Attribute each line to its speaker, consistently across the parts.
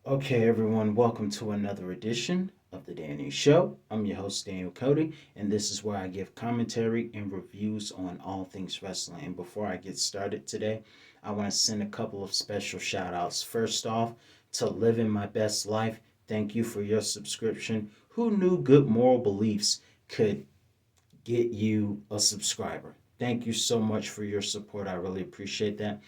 Speaker 1: Okay, everyone, welcome to another edition of the Danny Show. I'm your host, Daniel Cody, and this is where I give commentary and reviews on all things wrestling. And before I get started today, I want to send a couple of special shout outs. First off, to Living My Best Life, thank you for your subscription. Who knew good moral beliefs could get you a subscriber? Thank you so much for your support. I really appreciate that.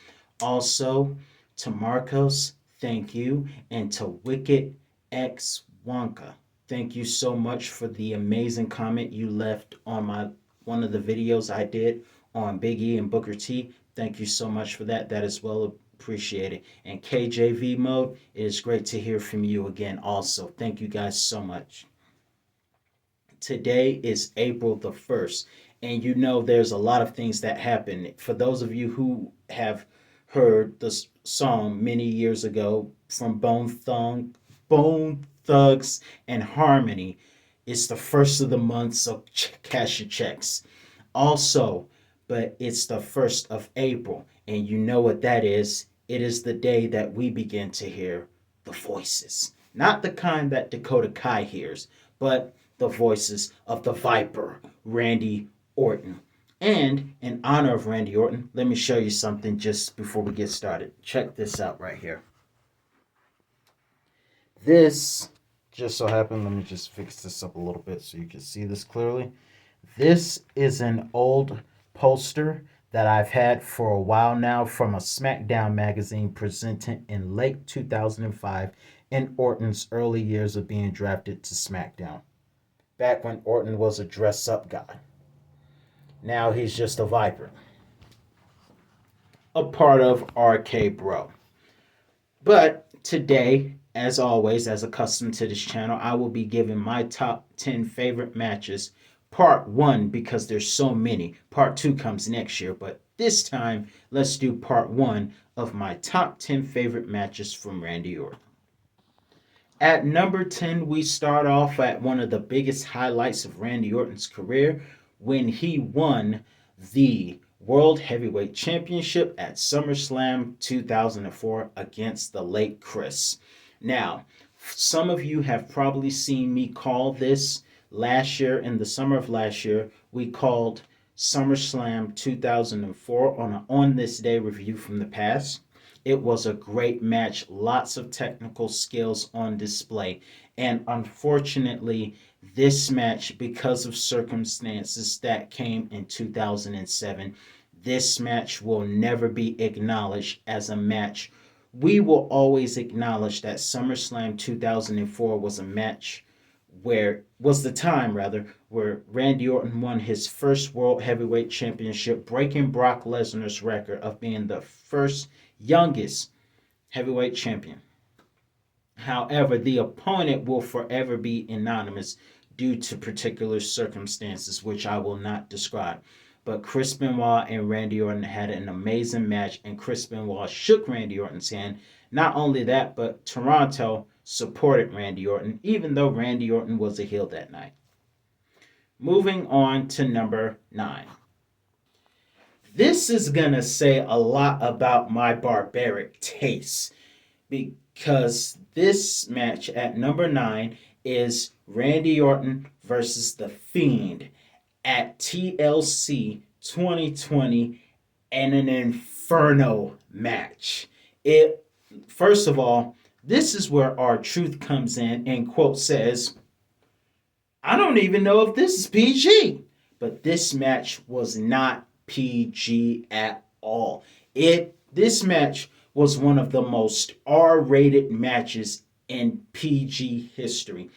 Speaker 1: Also, to Marcos, thank you. And to Wicked X Wonka, thank you so much for the amazing comment you left on my one of the videos I did on Big E and Booker T. Thank you so much for that. That is well appreciated. And KJV mode, it is great to hear from you again also. Thank you guys so much. Today is April the 1st, and you know there's a lot of things that happen. For those of you who have heard the song many years ago from Bone Thugs and Harmony, it's the first of the month, so cash your checks. Also, but it's the 1st of April, and you know what that is. It is the day that we begin to hear the voices. Not the kind that Dakota Kai hears, but the voices of the Viper, Randy Orton. And in honor of Randy Orton, let me show you something just before we get started. Check this out right here. This just so happened, let me just fix this up a little bit so you can see this clearly. This is an old poster that I've had for a while now from a SmackDown magazine presented in late 2005 in Orton's early years of being drafted to SmackDown. Back when Orton was a dress up guy. Now he's just a Viper. A part of RK Bro. But today, as always, as accustomed to this channel, I will be giving my top 10 favorite matches. Part 1, because there's so many. Part 2 comes next year, but this time, let's do part 1 of my top 10 favorite matches from Randy Orton. At number 10, we start off at one of the biggest highlights of Randy Orton's career when he won the World Heavyweight Championship at Summerslam 2004 against the late Chris. Now, some of you have probably seen me call this last year, in the summer of last year, we called SummerSlam 2004 on an On This Day review from the past. It was a great match, lots of technical skills on display. And unfortunately, this match, because of circumstances that came in 2007, this match will never be acknowledged as a match. We will always acknowledge that SummerSlam 2004 was a match where was the time rather where Randy Orton won his first World Heavyweight Championship, breaking Brock Lesnar's record of being the first youngest heavyweight champion. However, the opponent will forever be anonymous due to particular circumstances, which I will not describe. But Chris Benoit and Randy Orton had an amazing match, and Chris Benoit shook Randy Orton's hand. Not only that, but Toronto supported Randy Orton, even though Randy Orton was a heel that night. Moving on to number 9. This is going to say a lot about my barbaric taste because this match at number 9 is Randy Orton versus The Fiend at TLC 2020 and an Inferno match. It First of all, this is where R-Truth comes in and quote says, I don't even know if this is PG. But this match was not PG at all. This match was one of the most R-rated matches in PG history,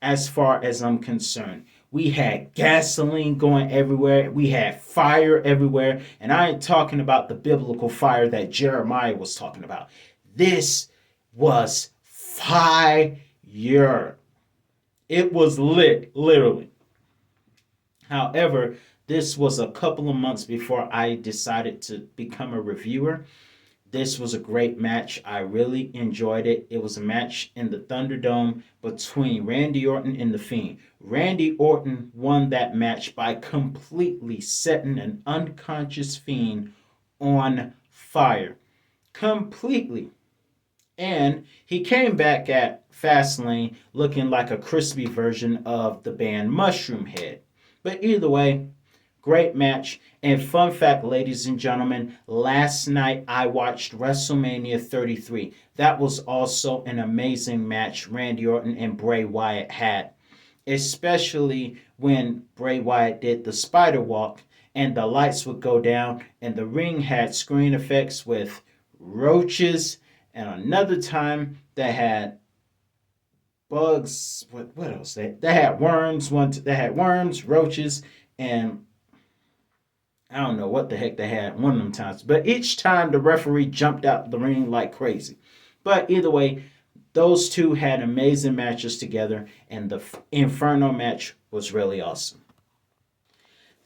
Speaker 1: as far as I'm concerned. We had gasoline going everywhere. We had fire everywhere. And I ain't talking about the biblical fire that Jeremiah was talking about. This was fire. It was lit, literally. However, this was a couple of months before I decided to become a reviewer. This was a great match. I really enjoyed it. It was a match in the Thunderdome between Randy Orton and The Fiend. Randy Orton won that match by completely setting an unconscious Fiend on fire. Completely. And he came back at Fastlane looking like a crispy version of the band Mushroom Head. But either way, great match. And fun fact, ladies and gentlemen, last night I watched WrestleMania 33. That was also an amazing match Randy Orton and Bray Wyatt had, especially when Bray Wyatt did the spider walk and the lights would go down and the ring had screen effects with roaches, and another time they had bugs. What else? They had worms. They had worms, roaches, and I don't know what the heck they had one of them times. But each time the referee jumped out the ring like crazy. But either way, those two had amazing matches together, and the Inferno match was really awesome.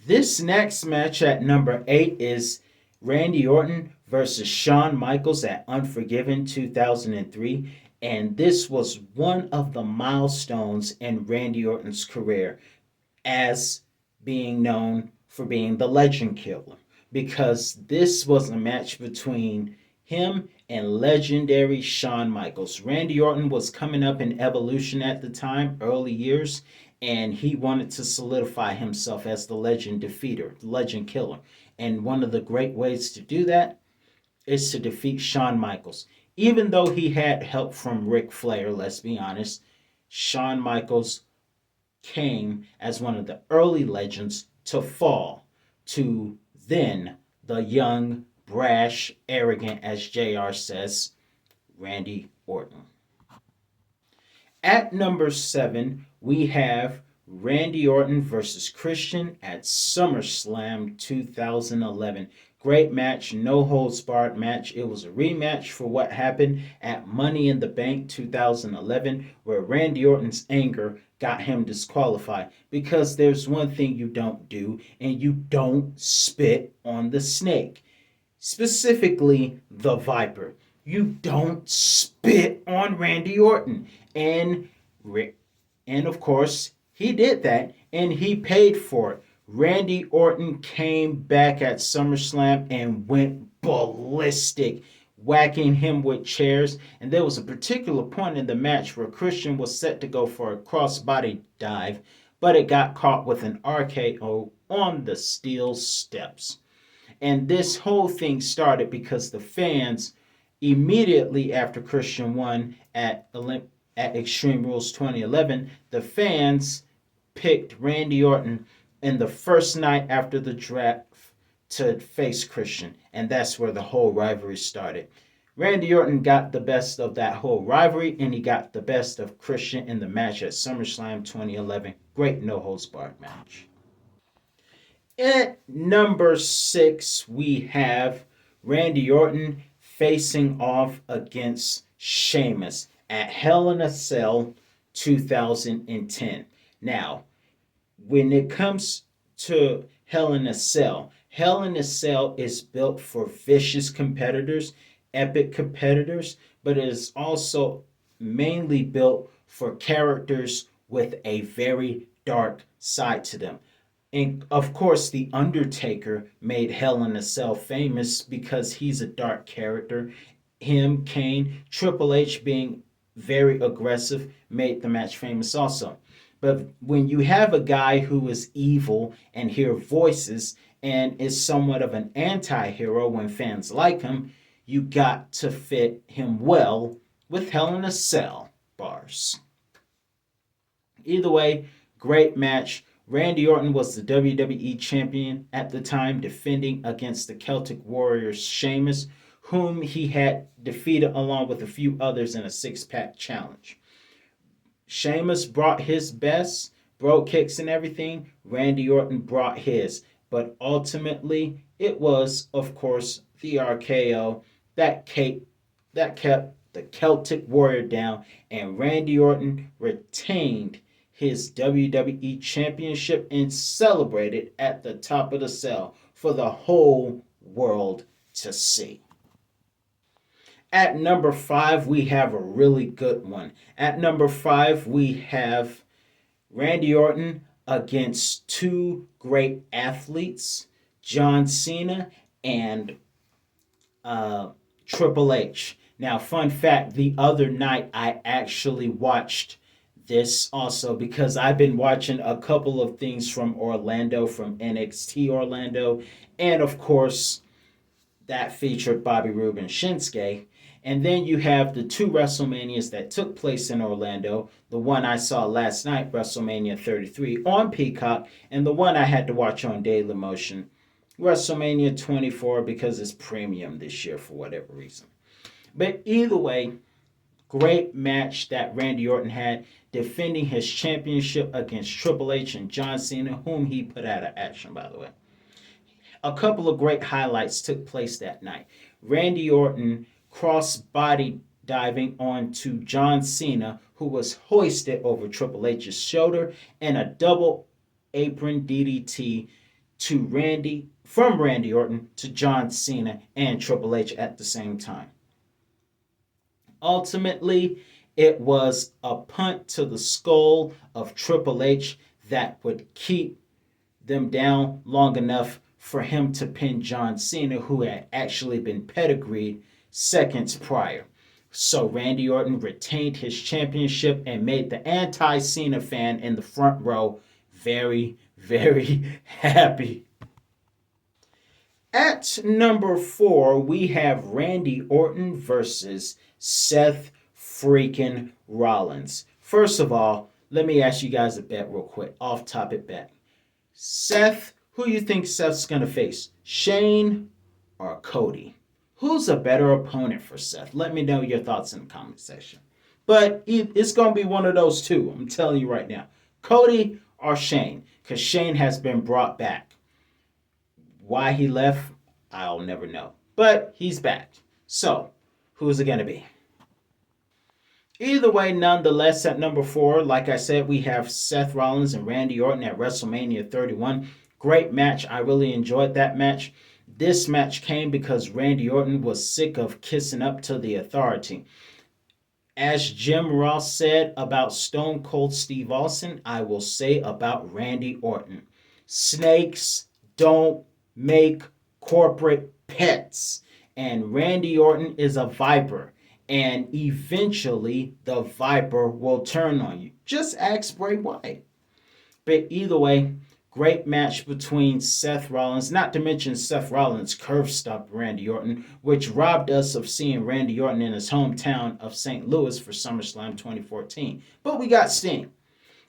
Speaker 1: This next match at number 8 is Randy Orton versus Shawn Michaels at Unforgiven 2003. And this was one of the milestones in Randy Orton's career as being known for being the legend killer, because this was a match between him and legendary Shawn Michaels. Randy Orton was coming up in Evolution at the time, early years, and he wanted to solidify himself as the legend defeater, the legend killer. And one of the great ways to do that is to defeat Shawn Michaels. Even though he had help from Ric Flair, let's be honest, Shawn Michaels came as one of the early legends to fall to then the young, brash, arrogant, as JR says, Randy Orton. At number 7, we have Randy Orton versus Christian at SummerSlam 2011. Great match, no holds barred match. It was a rematch for what happened at Money in the Bank 2011, where Randy Orton's anger got him disqualified. Because there's one thing you don't do, and you don't spit on the snake, specifically the Viper. You don't spit on Randy Orton. And and of course, he did that and he paid for it. Randy Orton came back at SummerSlam and went ballistic, whacking him with chairs. And there was a particular point in the match where Christian was set to go for a crossbody dive, but it got caught with an RKO on the steel steps. And this whole thing started because the fans, immediately after Christian won at Extreme Rules 2011, the fans picked Randy Orton in the first night after the draft to face Christian. And that's where the whole rivalry started. Randy Orton got the best of that whole rivalry, and he got the best of Christian in the match at SummerSlam 2011. Great no holds barred match. At number 6, we have Randy Orton facing off against Sheamus at Hell in a Cell 2010. Now, when it comes to Hell in a Cell is built for vicious competitors, epic competitors, but it is also mainly built for characters with a very dark side to them. And of course, The Undertaker made Hell in a Cell famous because he's a dark character. Him, Kane, Triple H being very aggressive made the match famous also. But when you have a guy who is evil and hear voices and is somewhat of an anti hero when fans like him, you got to fit him well with Hell in a Cell bars. Either way, great match. Randy Orton was the WWE champion at the time, defending against the Celtic Warrior Sheamus, whom he had defeated along with a few others in a six-pack challenge. Sheamus brought his best, bro kicks and everything. Randy Orton brought his. But ultimately, it was, of course, the RKO that kept the Celtic Warrior down, and Randy Orton retained his WWE Championship and celebrated at the top of the cell for the whole world to see. At number 5, we have a really good one. At number 5, we have Randy Orton against two great athletes, John Cena and Triple H. Now, fun fact, the other night I actually watched this also because I've been watching a couple of things from Orlando, from NXT Orlando, and of course, that featured Bobby Roode and Shinsuke. And then you have the two WrestleManias that took place in Orlando. The one I saw last night, WrestleMania 33 on Peacock, and the one I had to watch on Daily Motion, WrestleMania 24, because it's premium this year for whatever reason. But either way, great match that Randy Orton had defending his championship against Triple H and John Cena, whom he put out of action, by the way. A couple of great highlights took place that night. Randy Orton cross body diving onto John Cena, who was hoisted over Triple H's shoulder, and a double apron DDT to Randy Orton to John Cena and Triple H at the same time. Ultimately, it was a punt to the skull of Triple H that would keep them down long enough for him to pin John Cena, who had actually been pedigreed seconds prior. So Randy Orton retained his championship and made the anti-Cena fan in the front row very, very happy. At number 4, we have Randy Orton versus Seth freaking Rollins. First of all, let me ask you guys a bet real quick, off-topic bet. Seth, who you think Seth's going to face? Shane or Cody? Who's a better opponent for Seth? Let me know your thoughts in the comment section. But it's going to be one of those two, I'm telling you right now. Cody or Shane, because Shane has been brought back. Why he left, I'll never know. But he's back. So, who's it going to be? Either way, nonetheless, at number 4, like I said, we have Seth Rollins and Randy Orton at WrestleMania 31. Great match. I really enjoyed that match. This match came because Randy Orton was sick of kissing up to the Authority. As Jim Ross said about Stone Cold Steve Austin, I will say about Randy Orton. Snakes don't make corporate pets. And Randy Orton is a viper. And eventually, the viper will turn on you. Just ask Bray Wyatt. But either way, great match between Seth Rollins, not to mention Seth Rollins curve stomped Randy Orton, which robbed us of seeing Randy Orton in his hometown of St. Louis for SummerSlam 2014. But we got Sting.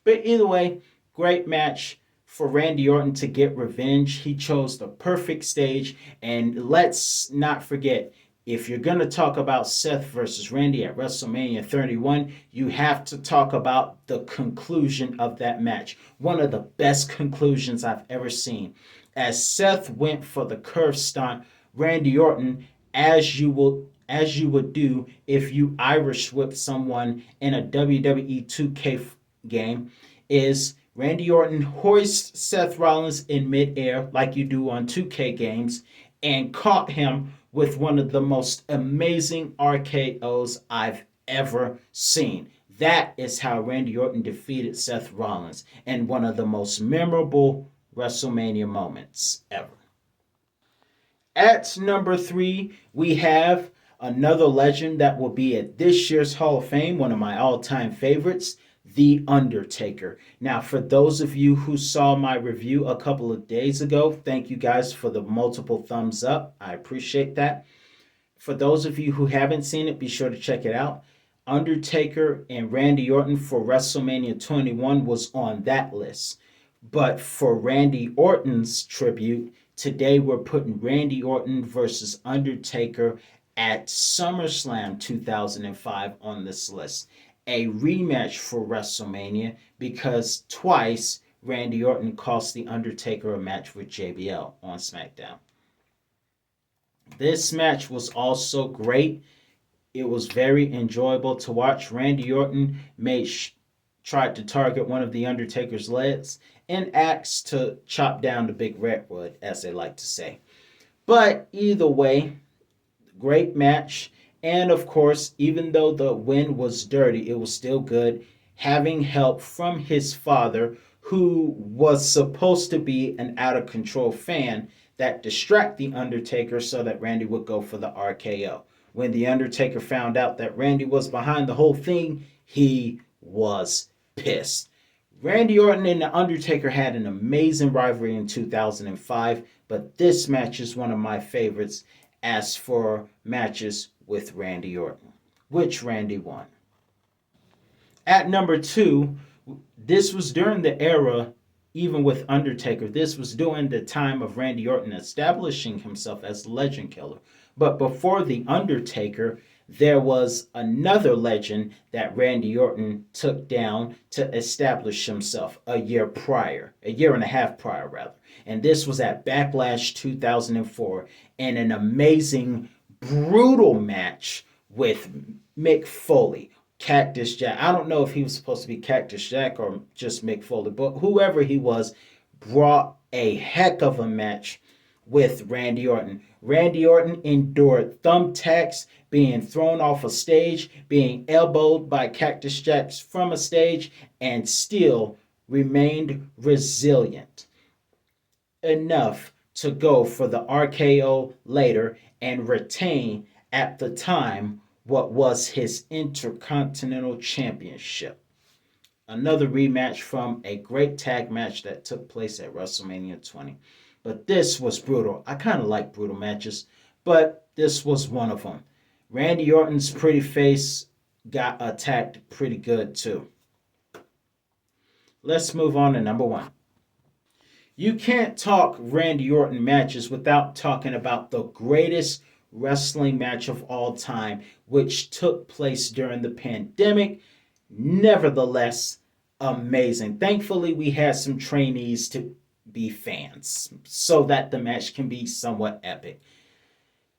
Speaker 1: But either way, great match for Randy Orton to get revenge. He chose the perfect stage. And let's not forget, if you're going to talk about Seth versus Randy at WrestleMania 31, you have to talk about the conclusion of that match. One of the best conclusions I've ever seen. As Seth went for the curve stunt, Randy Orton, as you would do if you Irish whip someone in a WWE 2K game, is Randy Orton hoists Seth Rollins in midair like you do on 2K games and caught him with one of the most amazing RKOs I've ever seen. That is how Randy Orton defeated Seth Rollins in one of the most memorable WrestleMania moments ever. At number 3, we have another legend that will be at this year's Hall of Fame, one of my all-time favorites, The Undertaker. Now, for those of you who saw my review a couple of days ago, thank you guys for the multiple thumbs up. I appreciate that. For those of you who haven't seen it, be sure to check it out. Undertaker and Randy Orton for WrestleMania 21 was on that list. But for Randy Orton's tribute, today we're putting Randy Orton versus Undertaker at SummerSlam 2005 on this list. A rematch for WrestleMania because twice Randy Orton cost The Undertaker a match with JBL on SmackDown. This match was also great. It was very enjoyable to watch. Randy Orton tried to target one of The Undertaker's legs and asked to chop down the big redwood, as they like to say. But either way, great match. And of course, even though the win was dirty, it was still good. Having help from his father, who was supposed to be an out of control fan that distract The Undertaker so that Randy would go for the RKO. When The Undertaker found out that Randy was behind the whole thing, he was pissed. Randy Orton and The Undertaker had an amazing rivalry in 2005, but this match is one of my favorites as for matches with Randy Orton. Which Randy won? At number two, this was during the era, even with Undertaker, this was during the time of Randy Orton establishing himself as Legend Killer. But before The Undertaker, there was another legend that Randy Orton took down to establish himself a year and a half prior, rather. And this was at Backlash 2004 in an amazing, brutal match with Mick Foley. Cactus Jack. I don't know if he was supposed to be Cactus Jack or just Mick Foley, but whoever he was brought a heck of a match with Randy Orton. Randy Orton endured thumbtacks, being thrown off a stage, being elbowed by Cactus Jacks from a stage, and still remained resilient enough to go for the RKO later and retain at the time what was his Intercontinental Championship. Another rematch from a great tag match that took place at WrestleMania 20. But this was brutal. I kind of like brutal matches, but this was one of them. Randy Orton's pretty face got attacked pretty good too. Let's move on to number one. You can't talk Randy Orton matches without talking about the greatest wrestling match of all time, which took place during the pandemic. Nevertheless, amazing. Thankfully, we had some trainees to be fans so that the match can be somewhat epic.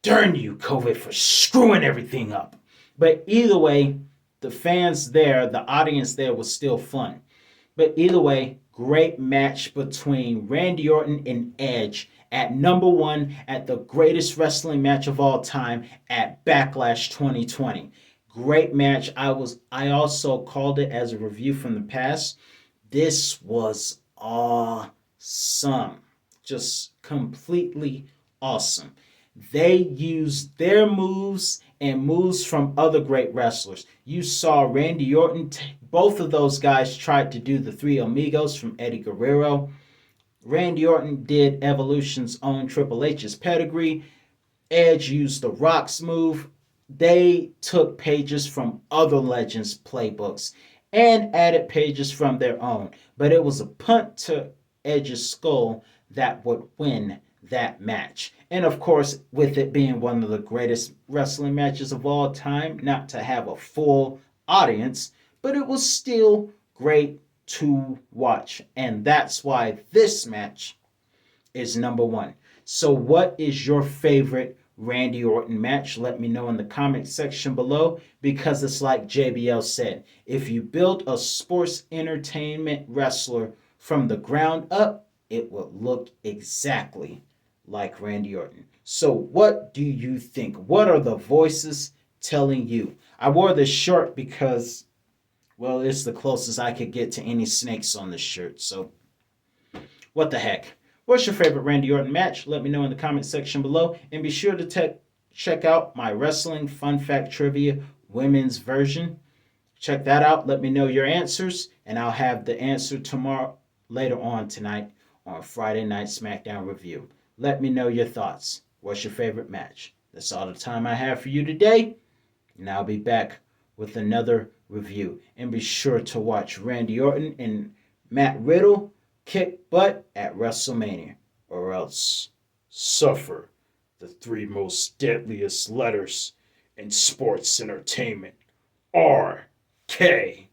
Speaker 1: Darn you, COVID, for screwing everything up. But either way, the fans there, the audience there was still fun. But either way, great match between Randy Orton and Edge at number one at the greatest wrestling match of all time at Backlash 2020. Great match. I also called it as a review from the past. This was awesome. Just completely awesome. They used their moves and moves from other great wrestlers. You saw Randy Orton, both of those guys tried to do the Three Amigos from Eddie Guerrero. Randy Orton did Evolution's own Triple H's pedigree. Edge used the Rock's move. They took pages from other legends' playbooks and added pages from their own. But it was a punt to Edge's skull that would win that match. And of course, with it being one of the greatest wrestling matches of all time, not to have a full audience, but it was still great to watch. And that's why this match is number one. So, what is your favorite Randy Orton match? Let me know in the comment section below, because it's like JBL said, if you build a sports entertainment wrestler from the ground up, it will look exactly like Randy Orton. So what do you think? What are the voices telling you? I wore this shirt because, well, it's the closest I could get to any snakes on this shirt. So what the heck? What's your favorite Randy Orton match? Let me know in the comment section below. And be sure to check out my Wrestling Fun Fact Trivia women's version. Check that out. Let me know your answers. And I'll have the answer tomorrow, later on tonight, on Friday Night SmackDown Review. Let me know your thoughts. What's your favorite match? That's all the time I have for you today. And I'll be back with another review. And be sure to watch Randy Orton and Matt Riddle kick butt at WrestleMania, or else suffer the three most deadliest letters in sports entertainment: RKO.